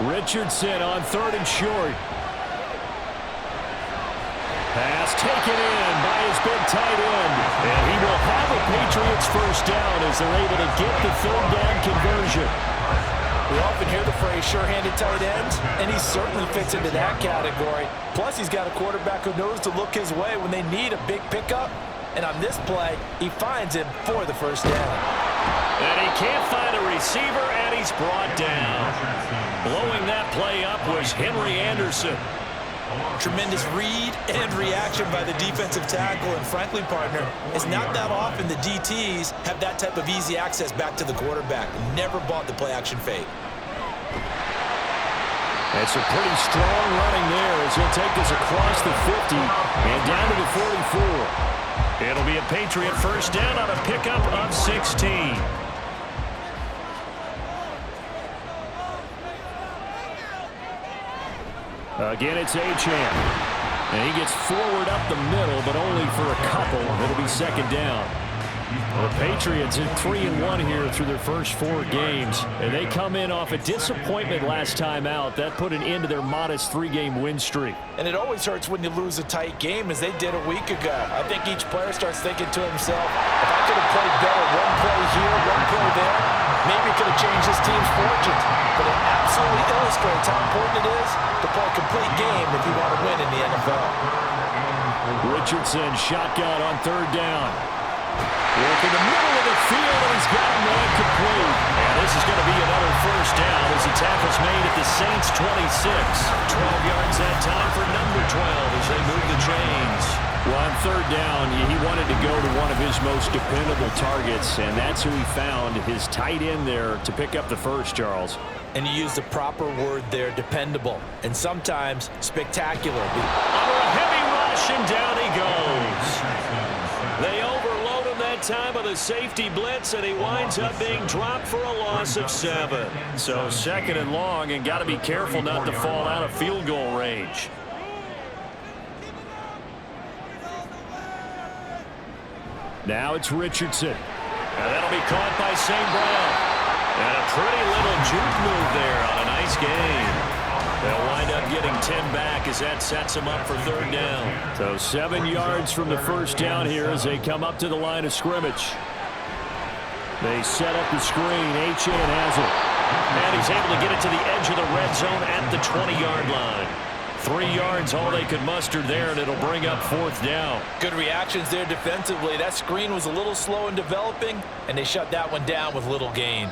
Richardson on 3rd and short. Pass taken in by his big tight end. And he will have a Patriots first down as they're able to get the 3rd down conversion. We often hear the phrase sure-handed tight ends, and he certainly fits into that category. Plus, he's got a quarterback who knows to look his way when they need a big pickup. And on this play, he finds him for the first down. And he can't find a receiver, and he's brought down. Blowing that play up was Henry Anderson. Tremendous read and reaction by the defensive tackle, and frankly, partner, it's not that often the DTs have that type of easy access back to the quarterback. Never bought the play-action fake. It's a pretty strong running there as he'll take this across the 50 and down to the 44. It'll be a Patriot first down on a pickup of 16. Again, it's Achane. And he gets forward up the middle, but only for a couple. It'll be second down. The Patriots are 3-1 here through their first 4 games. And they come in off a disappointment last time out. That put an end to their modest 3-game win streak. And it always hurts when you lose a tight game, as they did a week ago. I think each player starts thinking to himself, if I could have played better one play here, one play there, maybe it could have changed this team's fortunes. But it absolutely illustrates how important it is to play a complete game if you want to win in the NFL. Richardson shotgun on 3rd down. Working the middle of the field, and he's got a man complete. And this is going to be another first down as the tackle's made at the Saints' 26. 12 yards that time for number 12 as they move the chains. Well, on 3rd down, he wanted to go to one of his most dependable targets, and that's who he found, his tight end there, to pick up the first, Charles. And you use the proper word there, dependable, and sometimes spectacular. Under a heavy rush, and down he goes. They overload him that time with a safety blitz, and he winds up being dropped for a loss of 7. So 2nd and long, and got to be careful not to fall out of field goal range. Now it's Richardson. And that'll be caught by St. Brown. And a pretty little juke move there on a nice game. They'll wind up getting 10 back as that sets them up for 3rd down. So 7 yards from the first down here as they come up to the line of scrimmage. They set up the screen. Achane has it. And he's able to get it to the edge of the red zone at the 20-yard line. 3 yards, all they could muster there, and it'll bring up 4th down. Good reactions there defensively. That screen was a little slow in developing, and they shut that one down with little gain.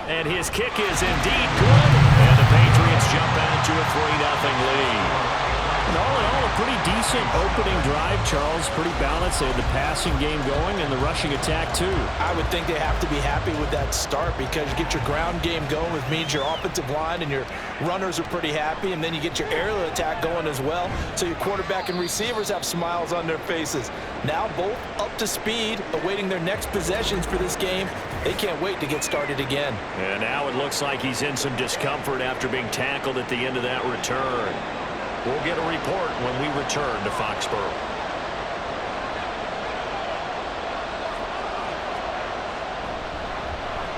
And his kick is indeed good. And the Patriots jump out to a 3-0 lead. And all in all, a pretty decent opening drive, Charles. Pretty balanced. They had the passing game going and the rushing attack, too. I would think they have to be happy with that start because you get your ground game going, which means your offensive line and your runners are pretty happy, and then you get your aerial attack going as well, so your quarterback and receivers have smiles on their faces. Now both up to speed, awaiting their next possessions for this game. They can't wait to get started again. And now it looks like he's in some discomfort after being tackled at the end of that return. We'll get a report when we return to Foxborough.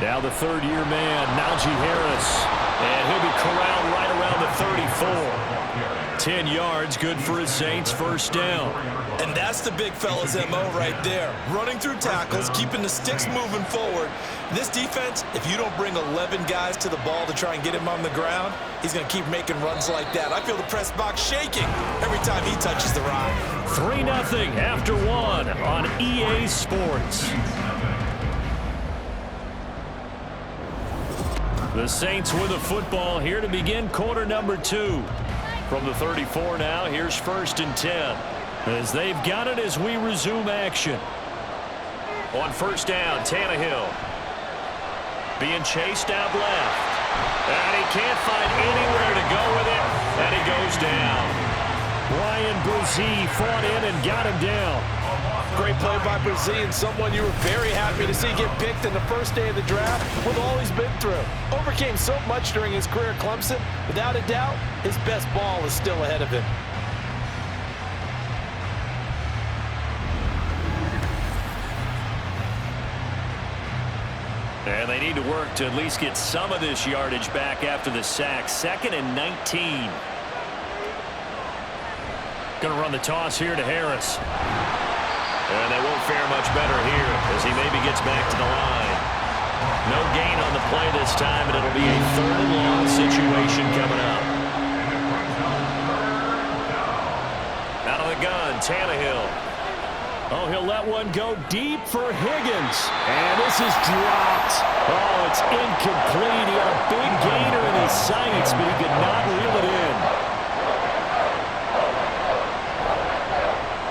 Now the 3rd-year man, Najee Harris. And he'll be corralled right around the 34. 10 yards, good for his Saints, first down. And that's the big fella's MO right there. Running through tackles, keeping the sticks moving forward. This defense, if you don't bring 11 guys to the ball to try and get him on the ground, he's going to keep making runs like that. I feel the press box shaking every time he touches the rock. 3-0 after 1 on EA Sports. The Saints with the football here to begin quarter number 2. From the 34 now, here's 1st and 10. As they've got it as we resume action. On 1st down, Tannehill. Being chased out left. And he can't find anywhere to go with it. And he goes down. Ryan Brzee fought in and got him down. Great play by Brzee, and someone you were very happy to see get picked in the first day of the draft with all he's been through. Overcame so much during his career at Clemson. Without a doubt, his best ball is still ahead of him. And they need to work to at least get some of this yardage back after the sack. 2nd and 19. Going to run the toss here to Harris. And they won't fare much better here as he maybe gets back to the line. No gain on the play this time, and it'll be a 3rd and long situation coming up. Out of the gun, Tannehill. Oh, he'll let one go deep for Higgins. And this is dropped. Oh, it's incomplete. He had a big gainer in his sights, but he could not reel it in.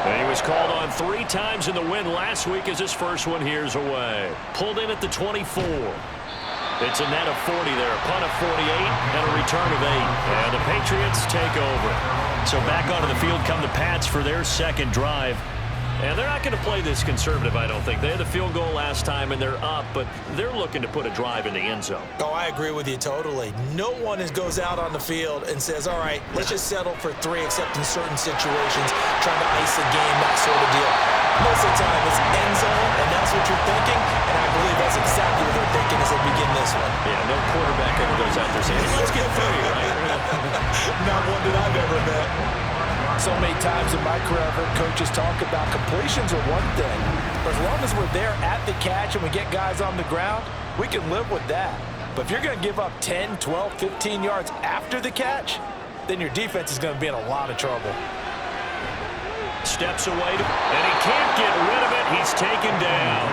And he was called on 3 times in the win last week as his first one here's away. Pulled in at the 24. It's a net of 40 there. A punt of 48 and a return of 8. And the Patriots take over. So back onto the field come the Pats for their second drive. And they're not going to play this conservative, I don't think. They had the field goal last time, and they're up, but they're looking to put a drive in the end zone. Oh, I agree with you totally. No one goes out on the field and says, all right, let's just settle for 3, except in certain situations, trying to ice a game, that sort of deal. Most of the time, it's end zone, and that's what you're thinking, and I believe that's exactly what they're thinking as they begin this one. Yeah, no quarterback ever goes out there saying, let's get 3, right? Not one that I've ever met. So many times in my career, I've heard coaches talk about completions are one thing. But as long as we're there at the catch and we get guys on the ground, we can live with that. But if you're going to give up 10, 12, 15 yards after the catch, then your defense is going to be in a lot of trouble. Steps away, and he can't get rid of it. He's taken down.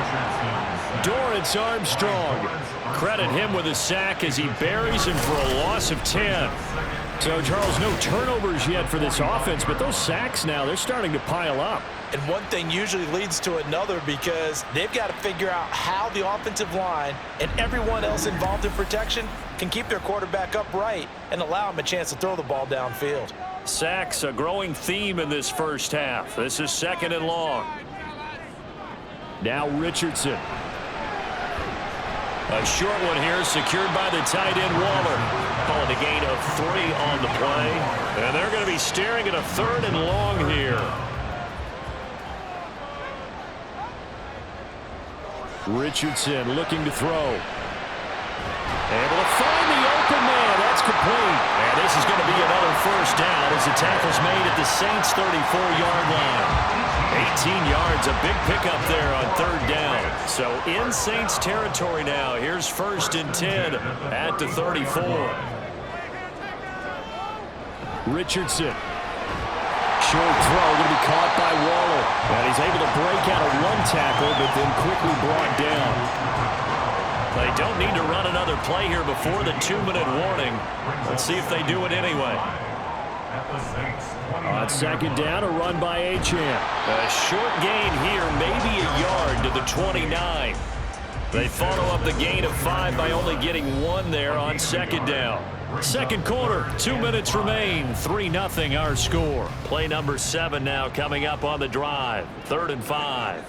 Dorrance Armstrong. Credit him with a sack as he buries him for a loss of 10. So, Charles, no turnovers yet for this offense, but those sacks now, they're starting to pile up. And one thing usually leads to another because they've got to figure out how the offensive line and everyone else involved in protection can keep their quarterback upright and allow him a chance to throw the ball downfield. Sacks, a growing theme in this first half. This is 2nd and long. Now Richardson. A short one here, secured by the tight end Waller. Calling a gain of 3 on the play. And they're going to be staring at a 3rd and long here. Richardson looking to throw. Able to find the open man. That's complete. And this is going to be another first down as the tackle's made at the Saints' 34-yard line. 18 yards, a big pickup there on 3rd down. So in Saints territory now. Here's 1st and 10 at the 34. Richardson. Short throw going to be caught by Waller. And he's able to break out of 1 tackle, but then quickly brought down. They don't need to run another play here before the 2-minute warning. Let's see if they do it anyway. On 2nd down, a run by Achane. A short gain here, maybe a yard to the 29. They follow up the gain of 5 by only getting 1 there on 2nd down. 2nd quarter, 2 minutes remain, 3-0 our score. Play number 7 now coming up on the drive. 3rd and 5.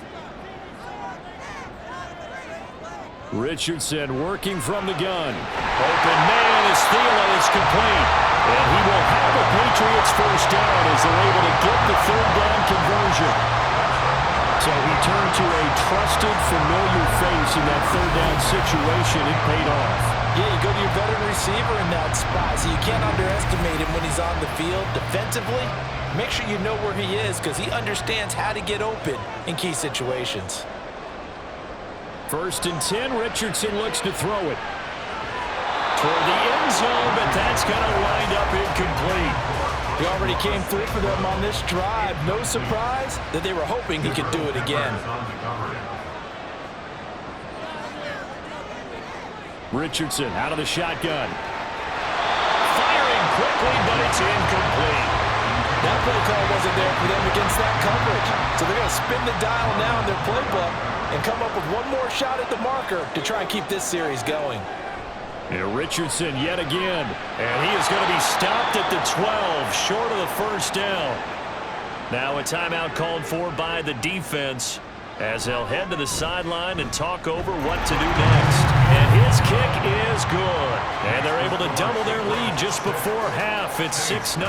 Richardson working from the gun. Open man is Thielen. It's complete. And he will have a Patriots first down as they're able to get the 3rd down conversion. So he turned to a trusted, familiar face in that 3rd down situation. It paid off. Yeah, you go to your veteran receiver in that spot, so you can't underestimate him when he's on the field defensively. Make sure you know where he is because he understands how to get open in key situations. 1st and 10, Richardson looks to throw it. Toward the end zone, but that's going to wind up incomplete. He already came through for them on this drive. No surprise that they were hoping he could do it again. Richardson out of the shotgun. Firing quickly, but it's incomplete. That play call wasn't there for them against that coverage. So they're going to spin the dial now in their playbook and come up with one more shot at the marker to try and keep this series going. And Richardson yet again. And he is going to be stopped at the 12, short of the first down. Now a timeout called for by the defense as they'll head to the sideline and talk over what to do next. And his kick is good. And they're able to double their lead just before half. It's 6-0.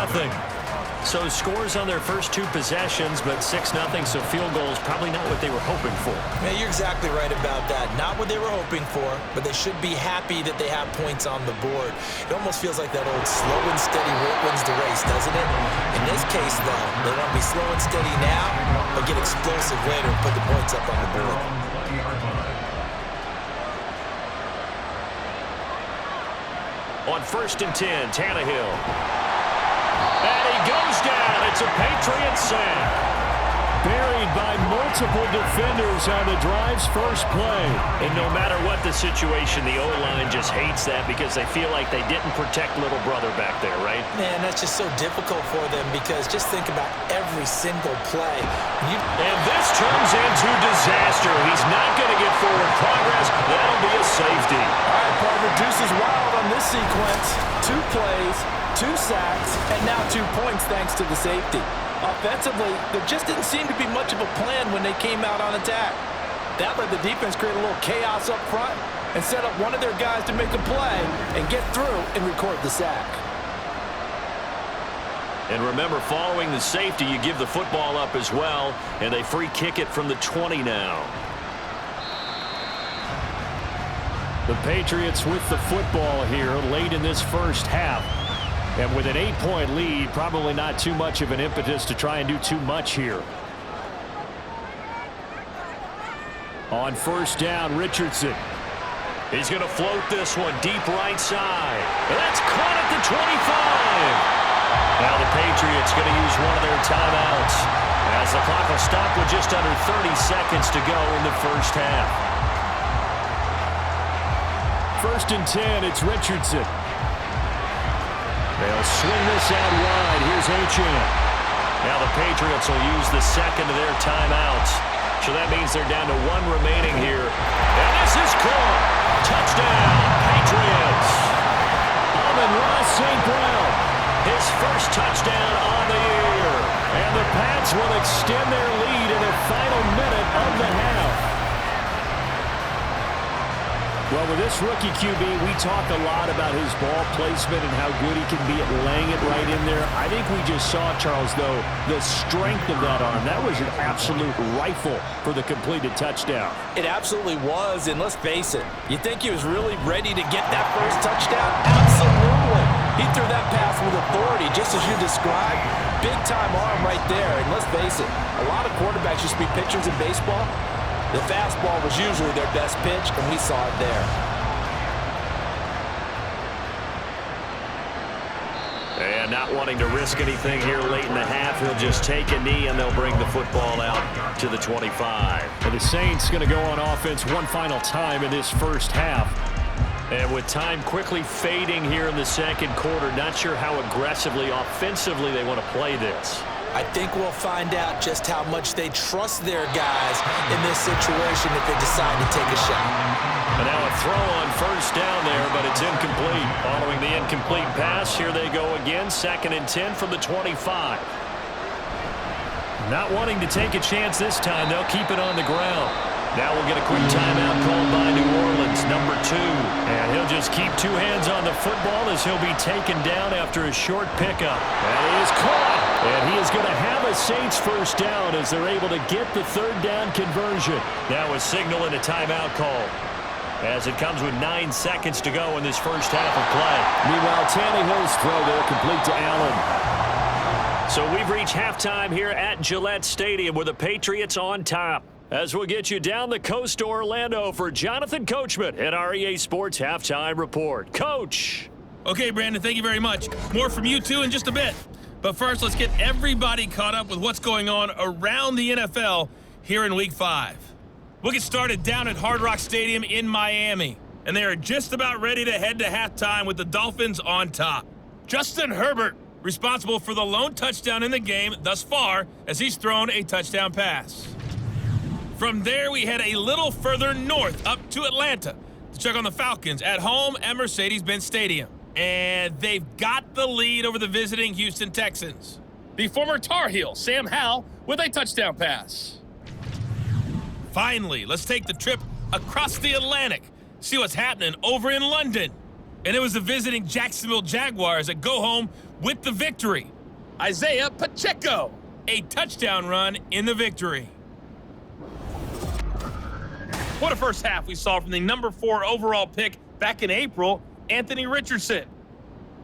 So scores on their first 2 possessions, but 6-0, so field goals probably not what they were hoping for. Yeah, you're exactly right about that. Not what they were hoping for, but they should be happy that they have points on the board. It almost feels like that old slow and steady wins the race, doesn't it? In this case, though, they want to be slow and steady now, but get explosive later and put the points up on the board. On 1st and 10, Tannehill. And he goes down. It's a Patriots sack. Buried by multiple defenders on the drive's first play. And no matter what the situation, the O-line just hates that because they feel like they didn't protect little brother back there, right? Man, that's just so difficult for them because just think about every single play. And this turns into disaster. He's not going to get forward progress. That'll be a safety. All right, partner, deuce is wild on this sequence. 2 plays, 2 sacks, and now 2 points thanks to the safety. Offensively, there just didn't seem to be much of a plan when they came out on attack. That let the defense create a little chaos up front and set up one of their guys to make a play and get through and record the sack. And remember, following the safety, you give the football up as well, and they free kick it from the 20 now. The Patriots with the football here late in this first half. And with an 8-point lead, probably not too much of an impetus to try and do too much here. On 1st down, Richardson. He's going to float this one deep right side. And that's caught at the 25. Now the Patriots going to use one of their timeouts as the clock will stop with just under 30 seconds to go in the first half. 1st and 10, it's Richardson. They'll swing this out wide. Here's Achane. Now the Patriots will use the second of their timeouts. So that means they're down to 1 remaining here. And this is caught. Touchdown, Patriots. Amon-Ra St. Brown. His first touchdown on the year. And the Pats will extend their lead in the final minute of the half. Well, with this rookie QB, we talk a lot about his ball placement and how good he can be at laying it right in there. I think we just saw, Charles, though, the strength of that arm. That was an absolute rifle for the completed touchdown. It absolutely was, and let's face it, you think he was really ready to get that first touchdown? Absolutely. He threw that pass with authority, just as you described. Big-time arm right there, and let's face it, a lot of quarterbacks used to be pitchers in baseball. The fastball was usually their best pitch, and we saw it there. And not wanting to risk anything here late in the half, he'll just take a knee, and they'll bring the football out to the 25. And the Saints going to go on offense one final time in this first half. And with time quickly fading here in the second quarter, not sure how aggressively, offensively they want to play this. I think we'll find out just how much they trust their guys in this situation if they decide to take a shot. And now a throw on 1st down there, but it's incomplete. Following the incomplete pass, here they go again. 2nd and 10 from the 25. Not wanting to take a chance this time, they'll keep it on the ground. Now we'll get a quick timeout called by New Orleans, number 2. And he'll just keep 2 hands on the football as he'll be taken down after a short pickup. And he is caught. And he is going to have a Saints first down as they're able to get the 3rd down conversion. Now a signal and a timeout call as it comes with 9 seconds to go in this first half of play. Meanwhile, Tannehill's throw there complete to Allen. So we've reached halftime here at Gillette Stadium with the Patriots on top. As we'll get you down the coast to Orlando for Jonathan Coachman at our EA Sports Halftime Report. Coach! Okay, Brandon, thank you very much. More from you two in just a bit. But first, let's get everybody caught up with what's going on around the NFL here in Week 5. We'll get started down at Hard Rock Stadium in Miami. And they are just about ready to head to halftime with the Dolphins on top. Justin Herbert, responsible for the lone touchdown in the game thus far, as he's thrown a touchdown pass. From there, we head a little further north up to Atlanta to check on the Falcons at home at Mercedes-Benz Stadium. And they've got the lead over the visiting Houston Texans. The former Tar Heel, Sam Howell, with a touchdown pass. Finally, let's take the trip across the Atlantic, see what's happening over in London. And it was the visiting Jacksonville Jaguars that go home with the victory. Isaiah Pacheco. A touchdown run in the victory. What a first half we saw from the number 4 overall pick back in April, Anthony Richardson.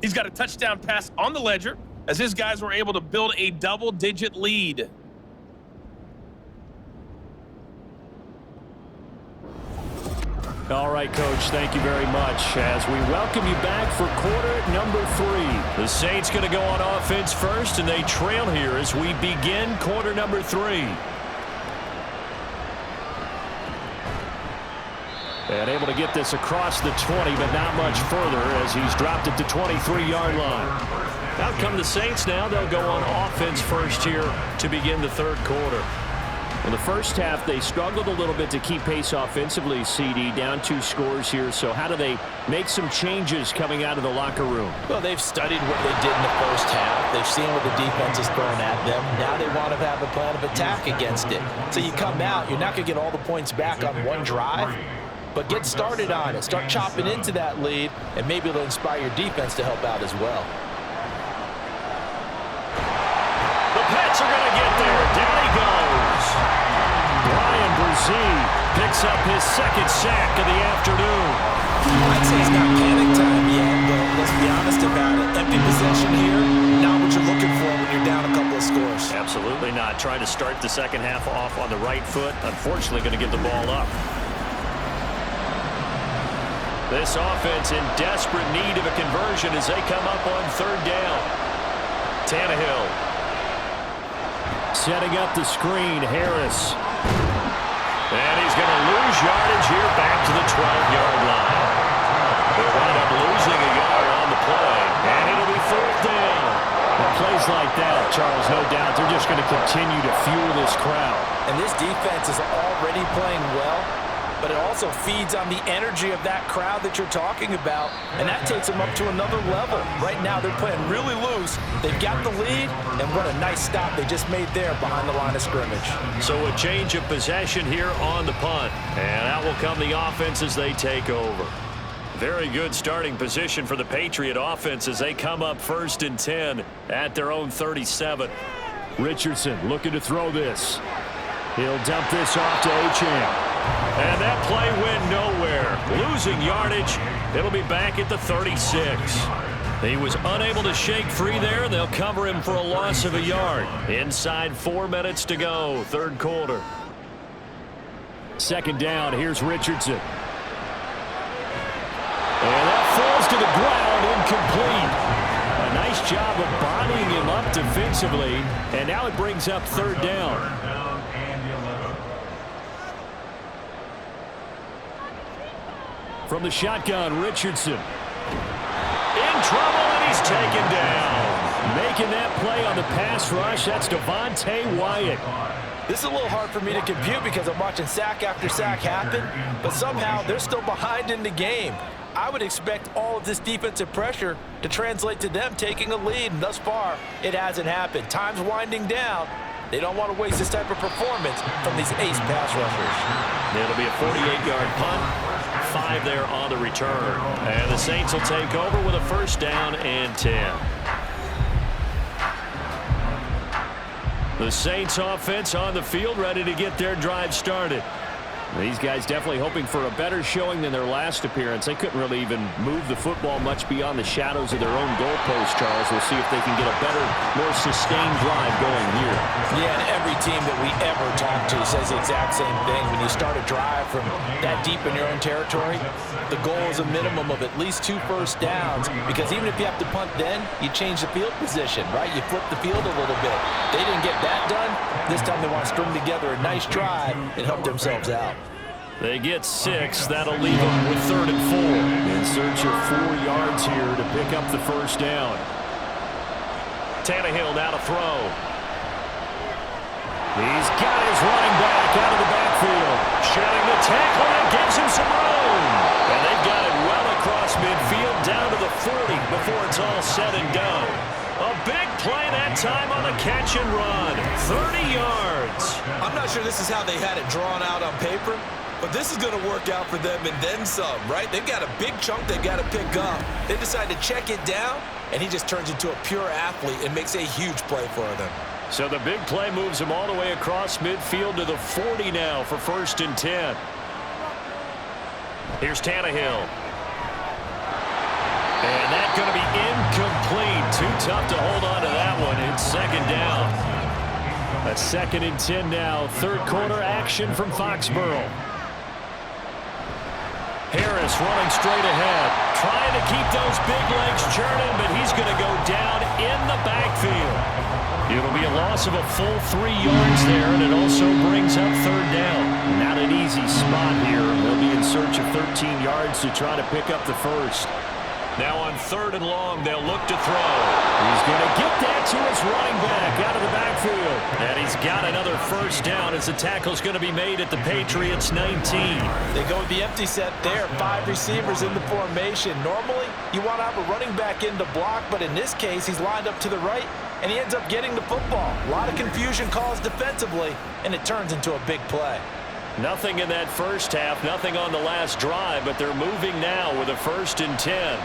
He's got a touchdown pass on the ledger as his guys were able to build a double-digit lead. All right, Coach, thank you very much. As we welcome you back for quarter number 3. The Saints going to go on offense first, and they trail here as we begin quarter number 3. And able to get this across the 20, but not much further as he's dropped it to 23-yard line. Out come the Saints now. They'll go on offense first here to begin the third quarter. In the first half, they struggled a little bit to keep pace offensively, CD, down 2 scores here. So how do they make some changes coming out of the locker room? Well, they've studied what they did in the first half. They've seen what the defense is throwing at them. Now they want to have a plan of attack against it. So you come out, you're not going to get all the points back on one drive, but get started on it. Start chopping into that lead, and maybe it'll inspire your defense to help out as well. The Pats are going to get there. Down he goes. Brian Brzee picks up his second sack of the afternoon. I'd say it's not panic time yet, but let's be honest about it. Empty possession here, not what you're looking for when you're down a couple of scores. Absolutely not. Trying to start the second half off on the right foot. Unfortunately, going to give the ball up. This offense in desperate need of a conversion as they come up on third down. Tannehill setting up the screen. Harris. And he's going to lose yardage here back to the 12-yard line. They'll wind up losing a yard on the play. And it'll be fourth down. And plays like that, Charles, no doubt, they're just going to continue to fuel this crowd. And this defense is already playing well, but it also feeds on the energy of that crowd that you're talking about, and that takes them up to another level. Right now, they're playing really loose. They've got the lead, and what a nice stop they just made there behind the line of scrimmage. So a change of possession here on the punt, and out will come the offense as they take over. Very good starting position for the Patriot offense as they come up 1st and 10 at their own 37. Richardson looking to throw this. He'll dump this off to Achane. And that play went nowhere. Losing yardage. It'll be back at the 36. He was unable to shake free there. They'll cover him for a loss of a yard. Inside 4 minutes to go, third quarter. Second down, here's Richardson. And that falls to the ground, incomplete. A nice job of bodying him up defensively. And now it brings up third down. From the shotgun, Richardson. In trouble, and he's taken down. Making that play on the pass rush, that's Devontae Wyatt. This is a little hard for me to compute because I'm watching sack after sack happen, but somehow they're still behind in the game. I would expect all of this defensive pressure to translate to them taking a lead, and thus far, it hasn't happened. Time's winding down. They don't want to waste this type of performance from these ace pass rushers. It'll be a 48-yard punt, 5 there on the return. And the Saints will take over with a first down and 10. The Saints offense on the field, ready to get their drive started. These guys definitely hoping for a better showing than their last appearance. They couldn't really even move the football much beyond the shadows of their own goalpost, Charles. We'll see if they can get a better, more sustained drive going here. Yeah, and every team that we ever talk to says the exact same thing. When you start a drive from that deep in your own territory, the goal is a minimum of at least 2 first downs, because even if you have to punt then, you change the field position, right? You flip the field a little bit. They didn't get that done. This time they want to string together a nice drive and help themselves out. They get 6. That'll leave them with 3rd and 4. In search of 4 yards here to pick up the first down. Tannehill now to throw. He's got his running back out of the backfield. Shedding the tackle and gives him some room. And they've got it well across midfield down to the 40 before it's all said and done. A big play that time on the catch and run. 30 yards. I'm not sure this is how they had it drawn out on paper, but this is going to work out for them and then some, right? They've got a big chunk they've got to pick up. They decide to check it down, and he just turns into a pure athlete and makes a huge play for them. So the big play moves him all the way across midfield to the 40 now for 1st and 10. Here's Tannehill. And that's going to be incomplete. Too tough to hold on to that one. It's 2nd down. A 2nd and 10 now. 3rd quarter action from Foxborough. Harris running straight ahead. Trying to keep those big legs churning, but he's going to go down in the backfield. It'll be a loss of a full 3 yards there, and it also brings up 3rd down. Not an easy spot here. They'll be in search of 13 yards to try to pick up the first. Now on 3rd and long, they'll look to throw. He's going to get that to his running back out of the backfield. And he's got another 1st down as the tackle's going to be made at the Patriots 19. They go with the empty set there. 5 receivers in the formation. Normally, you want to have a running back in to block, but in this case, he's lined up to the right, and he ends up getting the football. A lot of confusion caused defensively, and it turns into a big play. Nothing in that first half, nothing on the last drive, but they're moving now with a 1st and 10.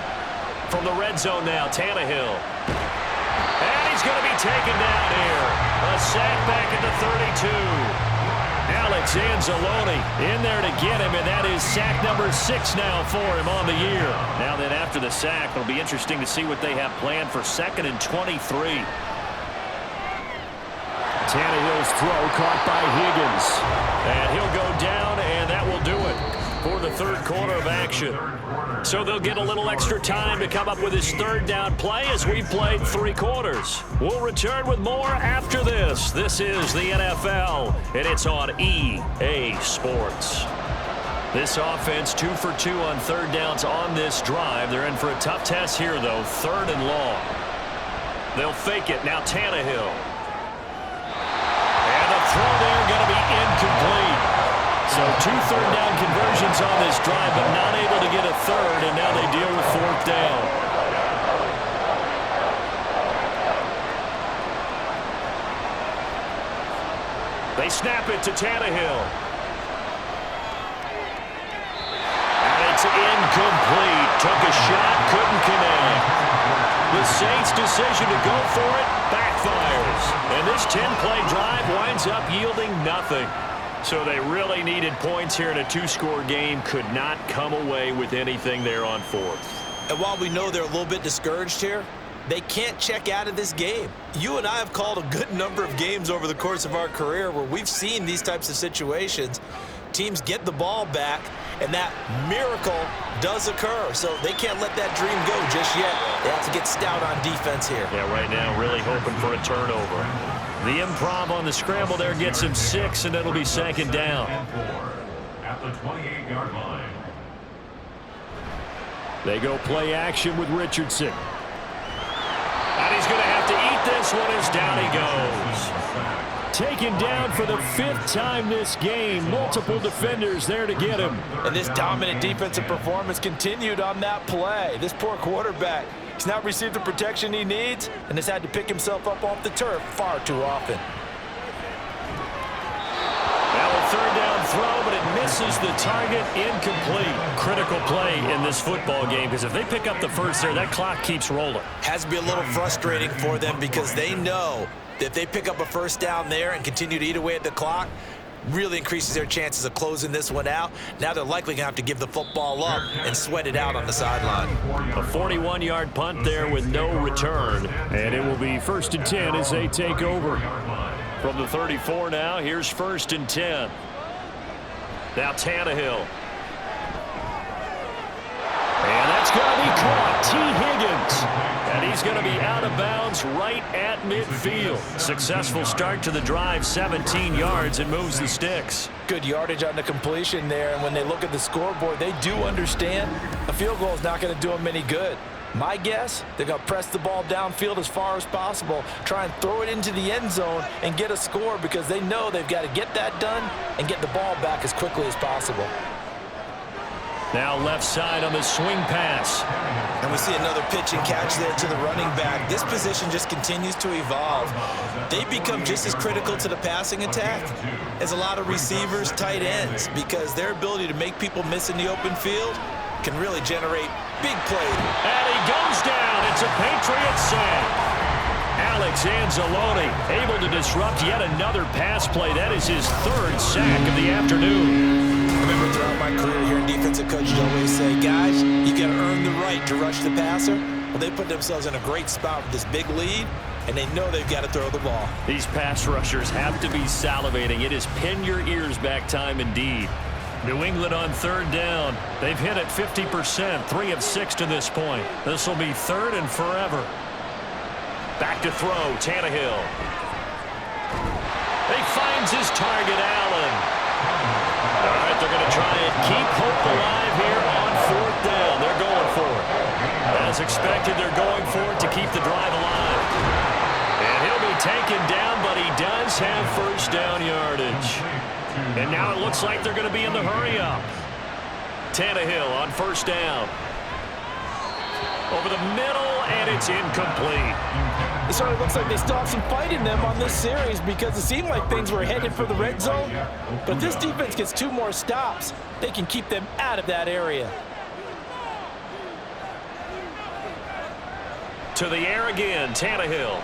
From the red zone now, Tannehill. And he's going to be taken down here. A sack back at the 32. Alex Anzalone in there to get him, and that is sack number 6 now for him on the year. Now then, after the sack, it'll be interesting to see what they have planned for 2nd and 23. Tannehill's throw caught by Higgins. And he'll go down, and that will do it for the 3rd quarter of action. So they'll get a little extra time to come up with his 3rd down play as we've played 3 quarters. We'll return with more after this. This is the NFL, and it's on EA Sports. This offense 2 for 2 on 3rd downs on this drive. They're in for a tough test here, though. 3rd and long. They'll fake it. Now Tannehill. And the throw there going to be incomplete. So 2 3rd down conversions on this drive, but not able to get a 3rd, and now they deal with 4th down. They snap it to Tannehill. And it's incomplete. Took a shot, couldn't connect. The Saints' decision to go for it backfires. And this 10-play drive winds up yielding nothing. So they really needed points here in a 2-score game. Could not come away with anything there on 4th. And while we know they're a little bit discouraged here, they can't check out of this game. You and I have called a good number of games over the course of our career where we've seen these types of situations. Teams get the ball back, and that miracle does occur. So they can't let that dream go just yet. They have to get stout on defense here. Yeah, right now really hoping for a turnover. The improv on the scramble there gets him 6, and it'll be 2nd down. At the 28-yard line. They go play action with Richardson. And he's going to have to eat this one as down he goes. Taken down for the 5th time this game. Multiple defenders there to get him. And this dominant defensive performance continued on that play. This poor quarterback, he's not received the protection he needs and has had to pick himself up off the turf far too often. Now a 3rd down throw, but it misses the target. Incomplete. Critical play in this football game, because if they pick up the first there, that clock keeps rolling. Has to be a little frustrating for them because they know that if they pick up a 1st down there and continue to eat away at the clock, really increases their chances of closing this one out. Now they're likely going to have to give the football up and sweat it out on the sideline. A 41-yard punt there with no return. And it will be 1st and 10 as they take over. From the 34 now, here's 1st and 10. Now Tannehill. And that's going to be caught. T. Higgins. And he's going to be out of bounds right at midfield. Successful start to the drive, 17 yards, and moves the sticks. Good yardage on the completion there, and when they look at the scoreboard, they do understand a field goal is not going to do them any good. My guess, they're going to press the ball downfield as far as possible, try and throw it into the end zone and get a score because they know they've got to get that done and get the ball back as quickly as possible. Now left side on the swing pass. And we see another pitch and catch there to the running back. This position just continues to evolve. They become just as critical to the passing attack as a lot of receivers, tight ends, because their ability to make people miss in the open field can really generate big plays. And he goes down. It's a Patriots sack. Alex Anzalone able to disrupt yet another pass play. That is his third sack of the afternoon. I remember throughout my career here in defensive coaches always say, guys, you got to earn the right to rush the passer. Well, they put themselves in a great spot with this big lead, and they know they've got to throw the ball. These pass rushers have to be salivating. It is pin your ears back time indeed. New England on third down. They've hit it 50%, 3 of 6 to this point. This will be third and forever. Back to throw, Tannehill. He finds his target, Allen. All right, they're going to try and keep hope alive here on fourth down. They're going for it. As expected, they're going for it to keep the drive alive. And he'll be taken down, but he does have first down yardage. And now it looks like they're going to be in the hurry up. Tannehill on first down. Over the middle, and it's incomplete. It certainly looks like they still have some fight in them on this series because it seemed like things were headed for the red zone. But if this defense gets 2 more stops, they can keep them out of that area. To the air again, Tannehill.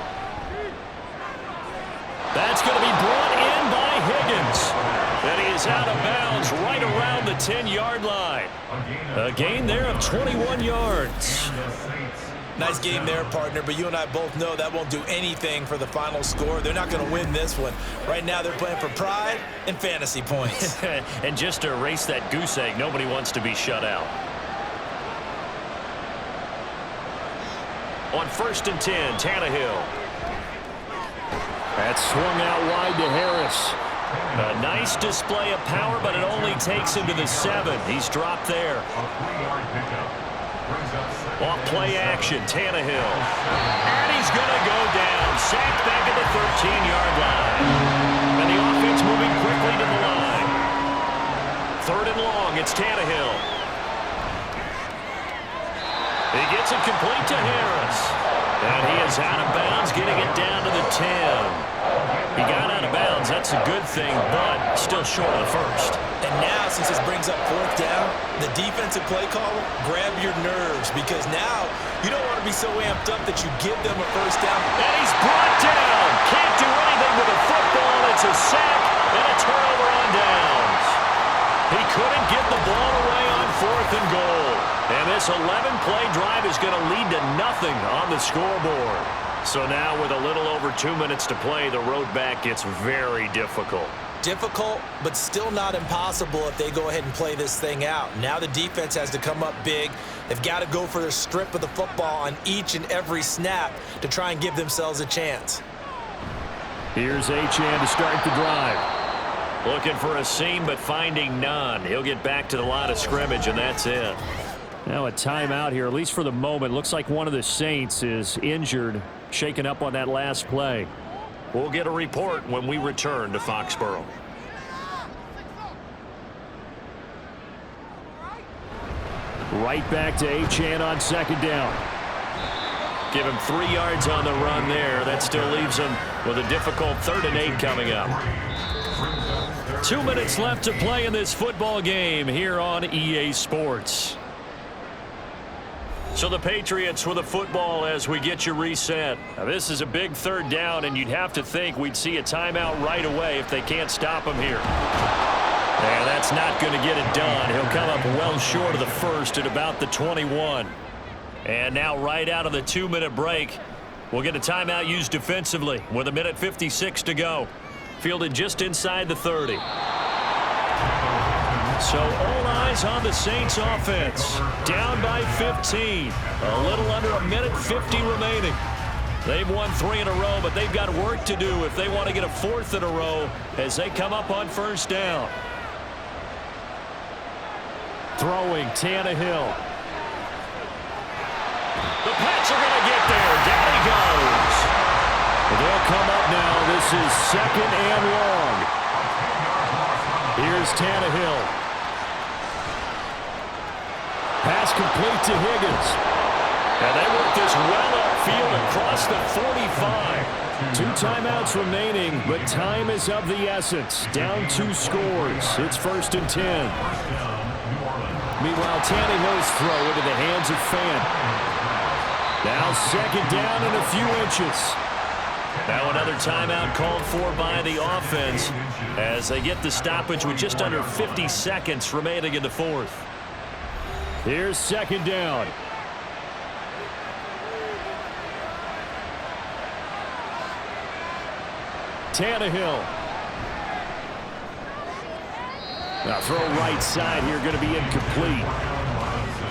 That's going to be brought in by Higgins. And he is out of bounds right around the 10-yard line. A gain there of 21 yards. Nice game there, partner, but you and I both know that won't do anything for the final score. They're not going to win this one. Right now, they're playing for pride and fantasy points. And just to erase that goose egg, nobody wants to be shut out. On 1st and 10, Tannehill. That's swung out wide to Harris. A nice display of power, but it only takes him to the 7. He's dropped there. Off play action, Tannehill. And he's going to go down. Sacked back at the 13-yard line. And the offense moving quickly to the line. 3rd and long, it's Tannehill. He gets it complete to Harris. And he is out of bounds, getting it down to the 10. He got out of bounds. That's a good thing, but still short of the first. And now, since this brings up 4th down, the defensive play caller, grab your nerves because now you don't want to be so amped up that you give them a first down. And he's brought down. Can't do anything with a football. It's a sack and a turnover on downs. He couldn't get the ball away on 4th and goal. And this 11-play drive is going to lead to nothing on the scoreboard. So now with a little over 2 minutes to play, the road back gets very difficult. Difficult, but still not impossible if they go ahead and play this thing out. Now the defense has to come up big. They've got to go for their strip of the football on each and every snap to try and give themselves a chance. Here's Achane to start the drive. Looking for a seam, but finding none. He'll get back to the line of scrimmage, and that's it. Now a timeout here, at least for the moment. Looks like one of the Saints is injured, shaken up on that last play. We'll get a report when we return to Foxborough. Right back to Achane on 2nd down. Give him 3 yards on the run there. That still leaves him with a difficult 3rd and 8 coming up. 2 minutes left to play in this football game here on EA Sports. So the Patriots with the football as we get you reset. Now this is a big 3rd down, and you'd have to think we'd see a timeout right away if they can't stop him here. And that's not going to get it done. He'll come up well short of the first at about the 21. And now right out of the 2-minute break, we'll get a timeout used defensively with 1:56 to go. Fielded just inside the 30. So all eyes on the Saints offense. Down by 15. A little under 1:50 remaining. They've won 3 in a row, but they've got work to do if they want to get a 4th in a row as they come up on 1st down. Throwing, Tannehill. The Pats are going to get there. Down he goes. They'll come up now. This is 2nd and long. Here's Tannehill. Pass complete to Higgins. And they work this well upfield across the 45. 2 timeouts remaining, but time is of the essence. Down 2 scores. It's 1st and 10. Meanwhile, Tannehill's throw into the hands of Fant. Now second down and a few inches. Now another timeout called for by the offense as they get the stoppage with just under 50 seconds remaining in the fourth. Here's second down. Tannehill. Now throw right side here, going to be incomplete.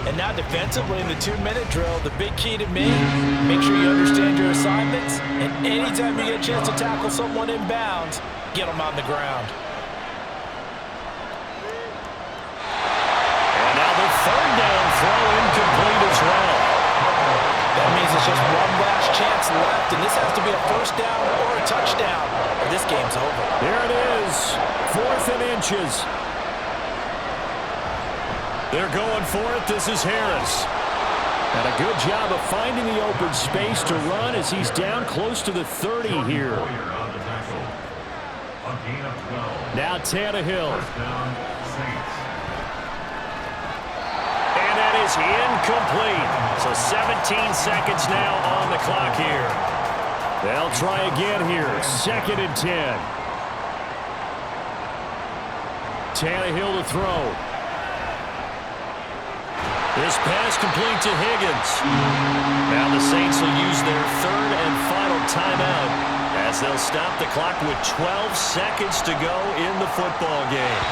And now defensively in the 2-minute drill, the big key to me, make sure you understand your assignments, and anytime you get a chance to tackle someone in bounds, get them on the ground. And now the third down throw incomplete as well. That means it's just one last chance left, and this has to be a first down or a touchdown, or this game's over. Here it is, 4th and inches. They're going for it. This is Harris. And a good job of finding the open space to run as he's down close to the 30 here. Now Tannehill. And that is incomplete. So 17 seconds now on the clock here. They'll try again here. 2nd and 10. Tannehill to throw. This pass complete to Higgins. Now the Saints will use their 3rd and final timeout as they'll stop the clock with 12 seconds to go in the football game.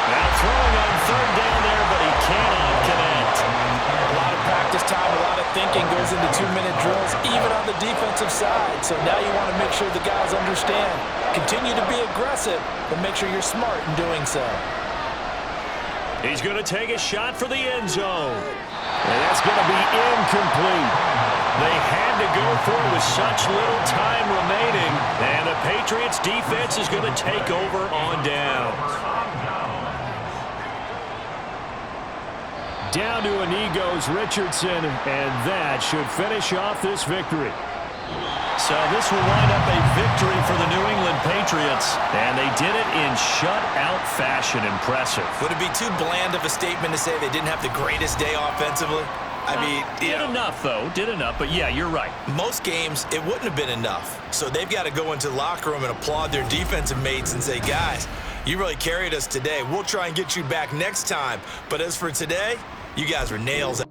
Now throwing on 3rd down there, but he cannot connect. A lot of practice time, a lot of thinking goes into 2-minute drills, even on the defensive side. So now you want to make sure the guys understand. Continue to be aggressive, but make sure you're smart in doing so. He's going to take a shot for the end zone. And that's going to be incomplete. They had to go for it with such little time remaining. And the Patriots defense is going to take over on downs. Down to a knee goes Richardson, and that should finish off this victory. So this will wind up a victory for the New England Patriots, and they did it in shutout fashion. Impressive. Would it be too bland of a statement to say they didn't have the greatest day offensively? I mean, did enough, though. Did enough, but yeah, you're right. Most games, it wouldn't have been enough. So they've got to go into the locker room and applaud their defensive mates and say, guys, you really carried us today. We'll try and get you back next time. But as for today, you guys were nails.